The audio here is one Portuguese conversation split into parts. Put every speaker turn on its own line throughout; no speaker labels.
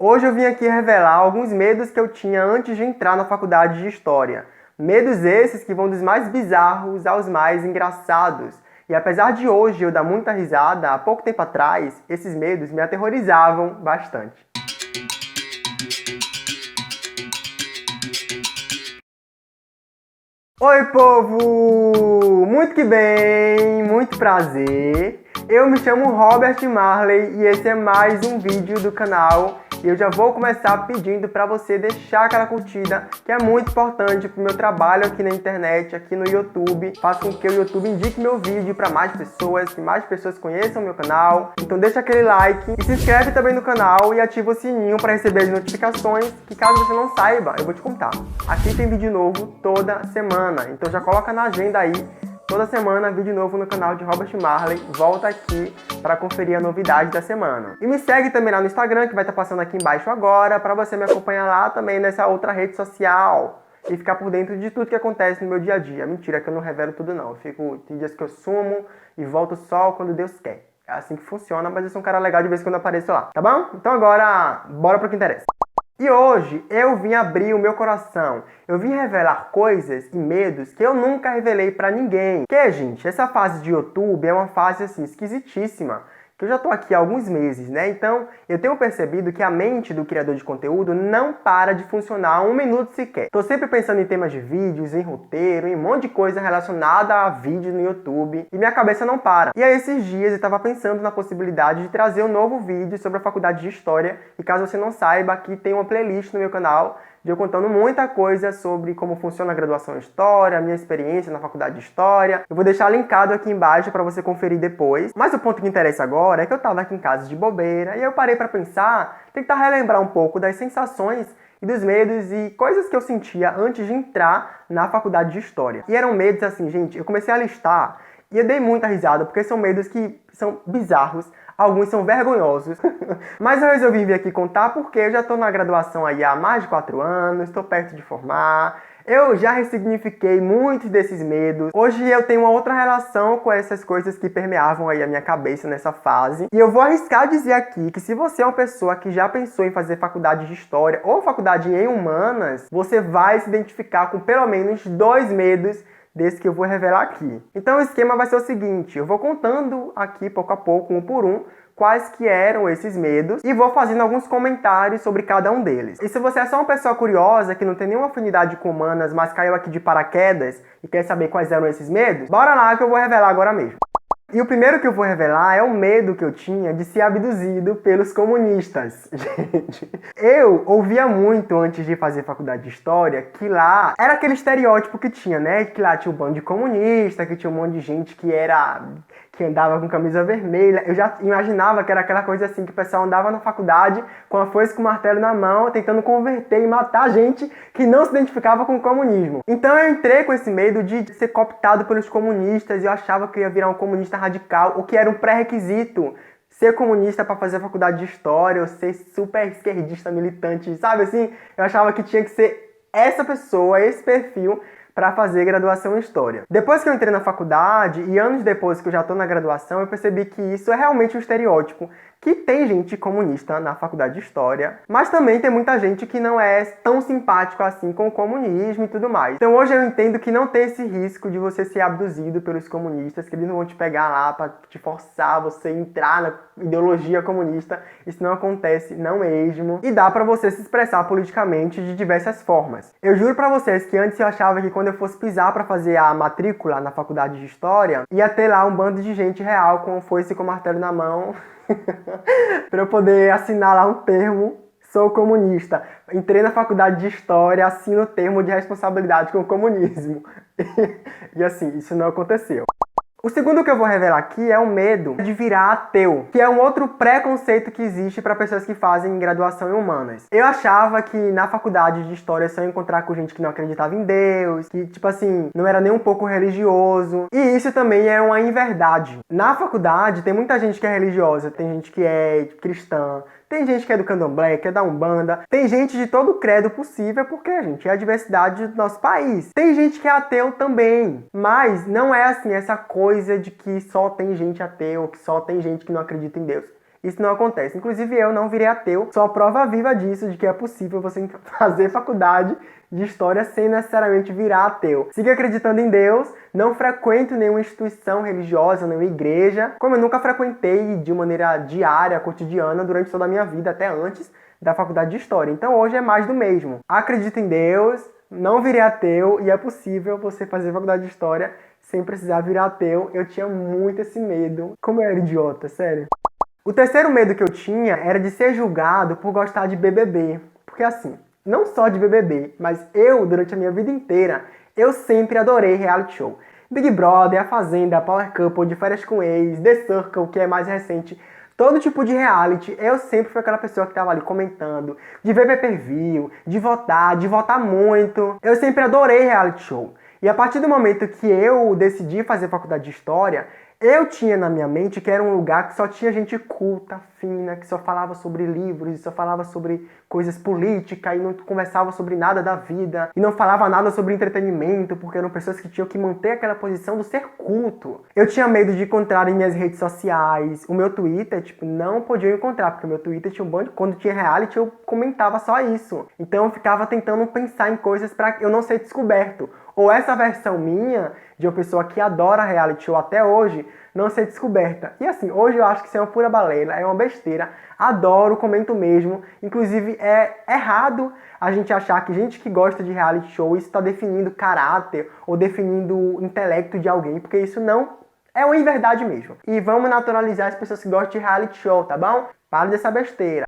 Hoje eu vim aqui revelar alguns medos que eu tinha antes de entrar na faculdade de História. Medos esses que vão dos mais bizarros aos mais engraçados. E apesar de hoje eu dar muita risada, há pouco tempo atrás, esses medos me aterrorizavam bastante. Oi, povo! Muito que bem, muito prazer. Eu me chamo Robert Marley e esse é mais um vídeo do canal. E eu já vou começar pedindo para você deixar aquela curtida, que é muito importante para o meu trabalho aqui na internet, aqui no YouTube. Faz com que o YouTube indique meu vídeo para mais pessoas, que mais pessoas conheçam o meu canal. Então deixa aquele like e se inscreve também no canal e ativa o sininho para receber as notificações, que caso você não saiba, eu vou te contar. Aqui tem vídeo novo toda semana, então já coloca na agenda aí. Toda semana, vídeo novo no canal de Robert Marley. Volta aqui para conferir a novidade da semana. E me segue também lá no Instagram, que vai estar passando aqui embaixo agora, para você me acompanhar lá também nessa outra rede social. E ficar por dentro de tudo que acontece no meu dia a dia. Mentira, que eu não revelo tudo não. Tem dias que eu sumo e volto só quando Deus quer. É assim que funciona, mas eu sou um cara legal de vez em quando eu apareço lá. Tá bom? Então agora, bora pro que interessa. E hoje eu vim abrir o meu coração, eu vim revelar coisas e medos que eu nunca revelei pra ninguém. Porque, gente, essa fase de YouTube é uma fase assim esquisitíssima, que eu já tô aqui há alguns meses, né? Então eu tenho percebido que a mente do criador de conteúdo não para de funcionar um minuto sequer. Tô sempre pensando em temas de vídeos, em roteiro, em um monte de coisa relacionada a vídeo no YouTube e minha cabeça não para. E aí esses dias eu tava pensando na possibilidade de trazer um novo vídeo sobre a faculdade de História e caso você não saiba, aqui tem uma playlist no meu canal de eu contando muita coisa sobre como funciona a graduação em História, a minha experiência na faculdade de História. Eu vou deixar linkado aqui embaixo para você conferir depois. Mas o ponto que interessa agora é que eu tava aqui em casa de bobeira e eu parei para pensar, tentar relembrar um pouco das sensações e dos medos e coisas que eu sentia antes de entrar na faculdade de História. E eram medos assim, gente, eu comecei a listar e eu dei muita risada, porque são medos que são bizarros, alguns são vergonhosos, mas eu resolvi vir aqui contar porque eu já estou na graduação aí há mais de 4 anos, estou perto de formar, eu já ressignifiquei muitos desses medos. Hoje eu tenho uma outra relação com essas coisas que permeavam aí a minha cabeça nessa fase. E eu vou arriscar dizer aqui que se você é uma pessoa que já pensou em fazer faculdade de História ou faculdade em Humanas, você vai se identificar com pelo menos 2 medos desse que eu vou revelar aqui. Então o esquema vai ser o seguinte, eu vou contando aqui pouco a pouco, um por um, quais que eram esses medos e vou fazendo alguns comentários sobre cada um deles. E se você é só uma pessoa curiosa, que não tem nenhuma afinidade com humanas, mas caiu aqui de paraquedas e quer saber quais eram esses medos, bora lá que eu vou revelar agora mesmo. E o primeiro que eu vou revelar é o medo que eu tinha de ser abduzido pelos comunistas. Gente, eu ouvia muito antes de fazer faculdade de História que lá era aquele estereótipo que tinha, né? Que lá tinha um bando de comunista, que tinha um monte de gente que andava com camisa vermelha. Eu já imaginava que era aquela coisa assim, que o pessoal andava na faculdade com a foice e com o martelo na mão, tentando converter e matar gente que não se identificava com o comunismo. Então eu entrei com esse medo de ser cooptado pelos comunistas e eu achava que eu ia virar um comunista radical, o que era um pré-requisito. Ser comunista para fazer faculdade de História, ou ser super esquerdista militante, sabe assim? Eu achava que tinha que ser essa pessoa, esse perfil, para fazer graduação em História. Depois que eu entrei na faculdade, e anos depois que eu já estou na graduação, eu percebi que isso é realmente um estereótipo, que tem gente comunista na faculdade de História, mas também tem muita gente que não é tão simpático assim com o comunismo e tudo mais. Então hoje eu entendo que não tem esse risco de você ser abduzido pelos comunistas, que eles não vão te pegar lá para te forçar você entrar na ideologia comunista. Isso não acontece, não mesmo. E dá para você se expressar politicamente de diversas formas. Eu juro para vocês que antes eu achava que quando eu fosse pisar para fazer a matrícula na faculdade de História, ia ter lá um bando de gente real com foice e com martelo na mão para eu poder assinar lá um termo, sou comunista. Entrei na faculdade de História, assino o termo de responsabilidade com o comunismo. E assim, isso não aconteceu. O segundo que eu vou revelar aqui é o medo de virar ateu, que é um outro preconceito que existe para pessoas que fazem graduação em Humanas. Eu achava que na faculdade de História só ia encontrar com gente que não acreditava em Deus, que, tipo assim, não era nem um pouco religioso. E isso também é uma inverdade. Na faculdade tem muita gente que é religiosa, tem gente que é cristã, tem gente que é do candomblé, que é da Umbanda, tem gente de todo o credo possível, porque, gente, é a diversidade do nosso país. Tem gente que é ateu também, mas não é assim, essa coisa de que só tem gente ateu, que só tem gente que não acredita em Deus. isso não acontece. Inclusive eu não virei ateu, sou a prova viva disso, de que é possível você fazer faculdade de história sem necessariamente virar ateu. Siga acreditando em Deus, não frequente nenhuma instituição religiosa, nenhuma igreja, como eu nunca frequentei de maneira diária, cotidiana, durante toda a minha vida, até antes da faculdade de história. Então hoje é mais do mesmo. Acredito em Deus, não virei ateu e é possível você fazer faculdade de história sem precisar virar ateu. Eu tinha muito esse medo. Como eu era idiota, sério. O terceiro medo que eu tinha era de ser julgado por gostar de BBB. Porque assim, não só de BBB, mas eu, durante a minha vida inteira, eu sempre adorei reality show. Big Brother, A Fazenda, Power Couple, De Férias com Ex, The Circle, que é mais recente. Todo tipo de reality, eu sempre fui aquela pessoa que tava ali comentando, de ver pay-per-view, de votar muito. Eu sempre adorei reality show. E a partir do momento que eu decidi fazer faculdade de História, eu tinha na minha mente que era um lugar que só tinha gente culta, fina, que só falava sobre livros, só falava sobre coisas políticas e não conversava sobre nada da vida, e não falava nada sobre entretenimento, porque eram pessoas que tinham que manter aquela posição do ser culto. Eu tinha medo de encontrar em minhas redes sociais, o meu Twitter, não podia encontrar, porque o meu Twitter tinha um bando, quando tinha reality eu comentava só isso. Então eu ficava tentando pensar em coisas para eu não ser descoberto. Ou essa versão minha, de uma pessoa que adora reality show até hoje, não ser descoberta. E assim, hoje eu acho que isso é uma pura balela, é uma besteira. Adoro, comento mesmo. Inclusive, é errado a gente achar que gente que gosta de reality show, isso está definindo caráter ou definindo o intelecto de alguém, porque isso não é uma verdade mesmo. E vamos naturalizar as pessoas que gostam de reality show, tá bom? Para dessa besteira.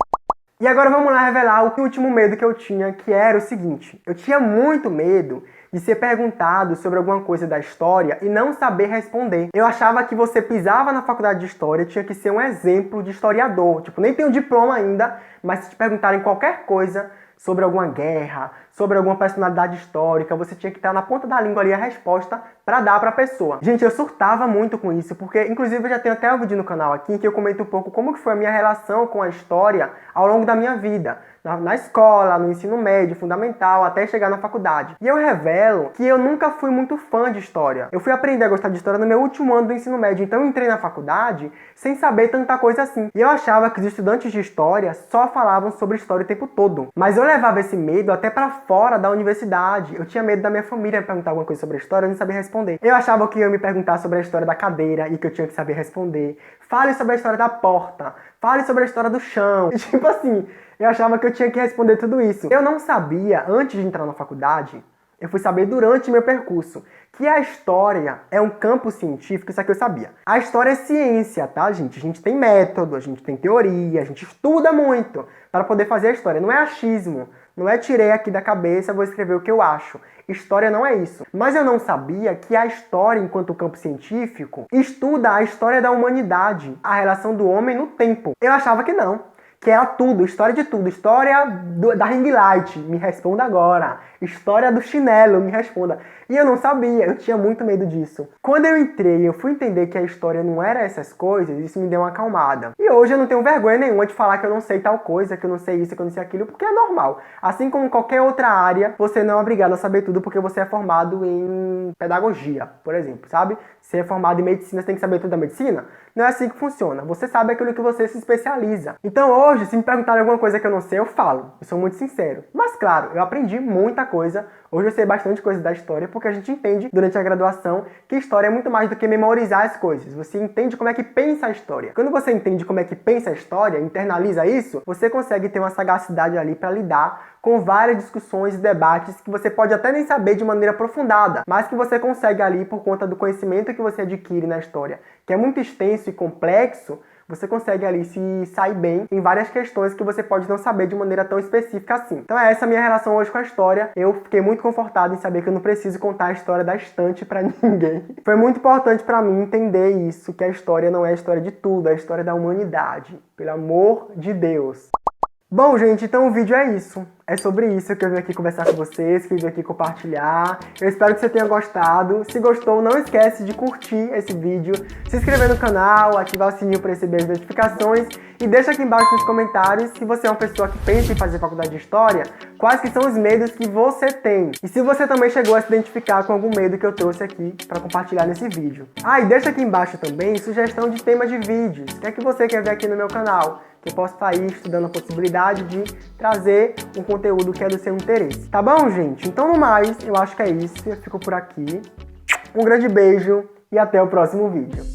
E agora vamos lá revelar o último medo que eu tinha, que era o seguinte. Eu tinha muito medo de ser perguntado sobre alguma coisa da história e não saber responder. Eu achava que você pisava na faculdade de história, tinha que ser um exemplo de historiador. Nem tenho diploma ainda, mas se te perguntarem qualquer coisa sobre alguma guerra, sobre alguma personalidade histórica, você tinha que estar na ponta da língua ali a resposta para dar para a pessoa. Gente, eu surtava muito com isso, porque inclusive eu já tenho até um vídeo no canal aqui em que eu comento um pouco como que foi a minha relação com a história ao longo da minha vida. Na escola, no ensino médio, fundamental, até chegar na faculdade. E eu revelo que eu nunca fui muito fã de história. Eu fui aprender a gostar de história no meu último ano do ensino médio, então eu entrei na faculdade sem saber tanta coisa assim. E eu achava que os estudantes de história só falavam sobre história o tempo todo. Mas eu levava esse medo até pra fora da universidade. Eu tinha medo da minha família me perguntar alguma coisa sobre a história, eu não sabia responder. Eu achava que ia me perguntar sobre a história da cadeira e que eu tinha que saber responder. Fale sobre a história da porta. Fale sobre a história do chão. E assim, eu achava que eu tinha que responder tudo isso. Eu não sabia, antes de entrar na faculdade, eu fui saber durante meu percurso, que a história é um campo científico, isso aqui eu sabia. A história é ciência, tá, gente? A gente tem método, a gente tem teoria, a gente estuda muito para poder fazer a história. Não é achismo, não é tirei aqui da cabeça, vou escrever o que eu acho. História não é isso. Mas eu não sabia que a história, enquanto campo científico, estuda a história da humanidade, a relação do homem no tempo. Eu achava que não. Que era tudo, história de tudo. História da ring light, me responda agora. História do chinelo, me responda. E eu não sabia, eu tinha muito medo disso. Quando eu entrei, eu fui entender que a história não era essas coisas, isso me deu uma acalmada. E hoje eu não tenho vergonha nenhuma de falar que eu não sei tal coisa, que eu não sei isso, que eu não sei aquilo, porque é normal. Assim como qualquer outra área, você não é obrigado a saber tudo porque você é formado em pedagogia, por exemplo, sabe? Se é formado em medicina, você tem que saber tudo da medicina? Não é assim que funciona. Você sabe aquilo que você se especializa. Então hoje, se me perguntarem alguma coisa que eu não sei, eu falo. Eu sou muito sincero. Mas claro, eu aprendi muita coisa. Hoje eu sei bastante coisa da história, porque a gente entende durante a graduação que história é muito mais do que memorizar as coisas. Você entende como é que pensa a história. Quando você entende como é que pensa a história, internaliza isso, você consegue ter uma sagacidade ali para lidar com várias discussões e debates que você pode até nem saber de maneira aprofundada, mas que você consegue ali por conta do conhecimento que você adquire na história, que é muito extenso e complexo. Você consegue ali se sair bem em várias questões que você pode não saber de maneira tão específica assim. Então é essa a minha relação hoje com a história. Eu fiquei muito confortado em saber que eu não preciso contar a história da estante pra ninguém. Foi muito importante pra mim entender isso, que a história não é a história de tudo, é a história da humanidade. Pelo amor de Deus. Bom, gente, então o vídeo é isso. É sobre isso que eu vim aqui conversar com vocês, que eu vim aqui compartilhar. Eu espero que você tenha gostado. Se gostou, não esquece de curtir esse vídeo, se inscrever no canal, ativar o sininho para receber as notificações E deixa aqui embaixo nos comentários, se você é uma pessoa que pensa em fazer faculdade de História, quais que são os medos que você tem. E se você também chegou a se identificar com algum medo que eu trouxe aqui para compartilhar nesse vídeo. Ah, e deixa aqui embaixo também sugestão de tema de vídeos. O que é que você quer ver aqui no meu canal? Que eu posso estar aí estudando a possibilidade de trazer um conteúdo que é do seu interesse. Tá bom, gente? Então, no mais, eu acho que é isso. Eu fico por aqui. Um grande beijo e até o próximo vídeo.